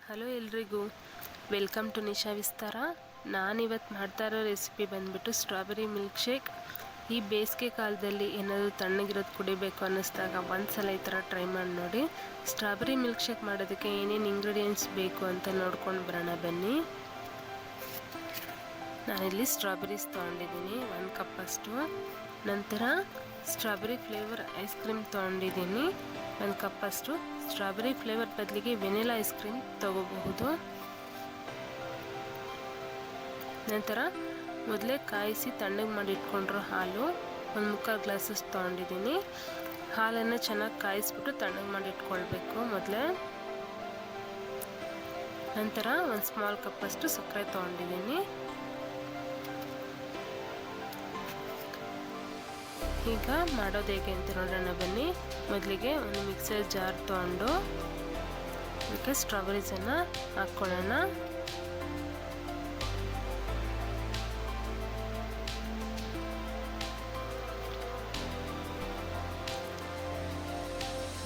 Hello ಎಲ್ರಿಗೂ, welcome to Nisha ವಿಸ್ತಾರ. ನಾನಿವತ್ತು ಮಾಡ್ತಾ ಇರೋ ರೆಸಿಪಿ ಬಂದ್ಬಿಟ್ಟು ಸ್ಟ್ರಾಬೆರಿ ಮಿಲ್ಕ್ ಶೇಕ್. ಈ ಬೇಸಿಗೆ ಕಾಲದಲ್ಲಿ ಏನಾದರೂ ತಣ್ಣಗಿರೋದು ಕುಡಿಬೇಕು ಅನ್ನಿಸ್ದಾಗ ಒಂದ್ಸಲ ಈ ಥರ ಟ್ರೈ ಮಾಡಿ ನೋಡಿ. ಸ್ಟ್ರಾಬೆರಿ ಮಿಲ್ಕ್ ಶೇಕ್ ಮಾಡೋದಕ್ಕೆ ಏನೇನು ಇಂಗ್ರೀಡಿಯೆಂಟ್ಸ್ ಬೇಕು ಅಂತ ನೋಡ್ಕೊಂಡು ಬರೋಣ ಬನ್ನಿ. ನಾನಿಲ್ಲಿ ಸ್ಟ್ರಾಬೆರೀಸ್ ತೊಗೊಂಡಿದ್ದೀನಿ 1 ಕಪ್ಪಷ್ಟು. ನಂತರ ಸ್ಟ್ರಾಬೆರಿ ಫ್ಲೇವರ್ ಐಸ್ ಕ್ರೀಮ್ ತೊಗೊಂಡಿದ್ದೀನಿ 1 ಕಪ್ಪಷ್ಟು. ಸ್ಟ್ರಾಬೆರಿ ಫ್ಲೇವರ್ ಬದಲಿಗೆ ವೆನಿಲಾ ಐಸ್ ಕ್ರೀಮ್ ತಗೋಬಹುದು. ನಂತರ ಮೊದಲೇ ಕಾಯಿಸಿ ತಣ್ಣಗೆ ಮಾಡಿ ಇಟ್ಕೊಂಡಿರೋ ಹಾಲು 1 ಗ್ಲಾಸಸ್ ತೊಗೊಂಡಿದ್ದೀನಿ. ಹಾಲನ್ನು ಚೆನ್ನಾಗಿ ಕಾಯಿಸ್ಬಿಟ್ಟು ತಣ್ಣಗೆ ಮಾಡಿ ಇಟ್ಕೊಳ್ಬೇಕು ಮೊದಲೇ. ನಂತರ 1 ಸ್ಮಾಲ್ ಕಪ್ಪಷ್ಟು ಸಕ್ಕರೆ ತೊಗೊಂಡಿದ್ದೀನಿ. ಈಗ ಮಾಡೋದು ಹೇಗೆ ಅಂತ ನೋಡೋಣ ಬನ್ನಿ. ಮೊದಲಿಗೆ ಒಂದು ಮಿಕ್ಸರ್ ಜಾರ್ ತೊಗೊಂಡು ಅದಕ್ಕೆ ಸ್ಟ್ರಾಬೆರೀಸನ್ನು ಹಾಕ್ಕೊಳ್ಳೋಣ.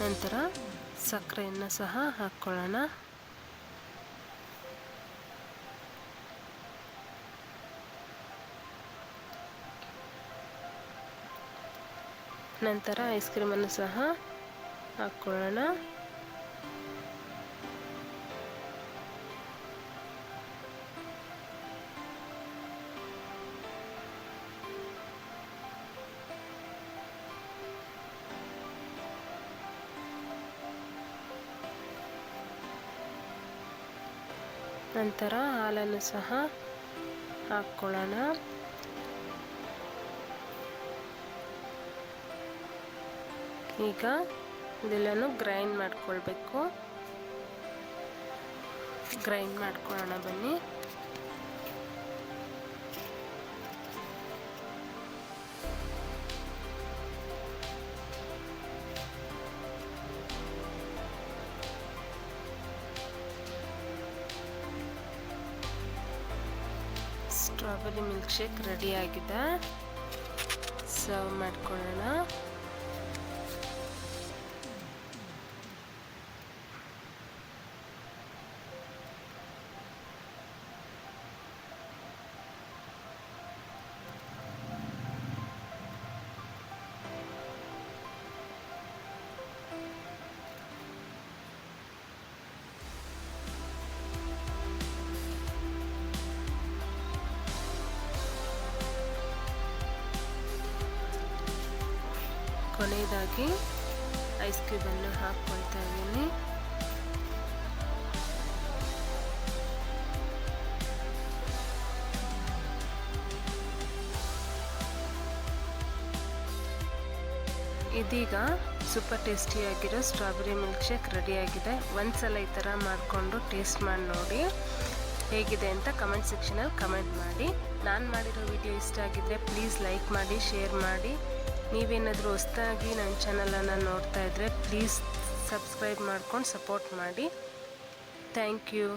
ನಂತರ ಸಕ್ಕರೆಯನ್ನು ಸಹ ಹಾಕ್ಕೊಳ್ಳೋಣ. ನಂತರ ಐಸ್ ಕ್ರೀಮನ್ನು ಸಹ ಹಾಕ್ಕೊಳ್ಳೋಣ. ನಂತರ ಹಾಲನ್ನು ಸಹ ಹಾಕ್ಕೊಳ್ಳೋಣ. ಈಗ ಇದೆಲ್ಲನೂ ಗ್ರೈಂಡ್ ಮಾಡ್ಕೊಳ್ಬೇಕು. ಗ್ರೈಂಡ್ ಮಾಡ್ಕೊಳ್ಳೋಣ ಬನ್ನಿ. ಸ್ಟ್ರಾಬೆರಿ ಮಿಲ್ಕ್ ಶೇಕ್ ರೆಡಿ ಆಗಿದೆ. ಸರ್ವ್ ಮಾಡ್ಕೊಳ್ಳೋಣ. ಕೊನೆಯದಾಗಿ ಐಸ್ ಕ್ಯೂಬನ್ನು ಹಾಕ್ಕೊಳ್ತಾ ಇದ್ದೀನಿ. ಇದೀಗ ಸೂಪರ್ ಟೇಸ್ಟಿಯಾಗಿರೋ ಸ್ಟ್ರಾಬೆರಿ ಮಿಲ್ಕ್ ಶೇಕ್ ರೆಡಿಯಾಗಿದೆ. ಒಂದ್ಸಲ ಈ ಥರ ಮಾಡಿಕೊಂಡು ಟೇಸ್ಟ್ ಮಾಡಿ ನೋಡಿ ಹೇಗಿದೆ ಅಂತ ಕಮೆಂಟ್ ಸೆಕ್ಷನಲ್ಲಿ ಕಮೆಂಟ್ ಮಾಡಿ. ನಾನು ಮಾಡಿರೋ ವಿಡಿಯೋ ಇಷ್ಟ ಆಗಿದ್ದರೆ ಪ್ಲೀಸ್ ಲೈಕ್ ಮಾಡಿ, ಶೇರ್ ಮಾಡಿ. ನೀವೇನಾದರೂ ಹೊಸದಾಗಿ ನನ್ನ ಚಾನಲನ್ನು ನೋಡ್ತಾ ಇದ್ದರೆ ಪ್ಲೀಸ್ ಸಬ್ಸ್ಕ್ರೈಬ್ ಮಾಡ್ಕೊಂಡು ಸಪೋರ್ಟ್ ಮಾಡಿ. Thank you.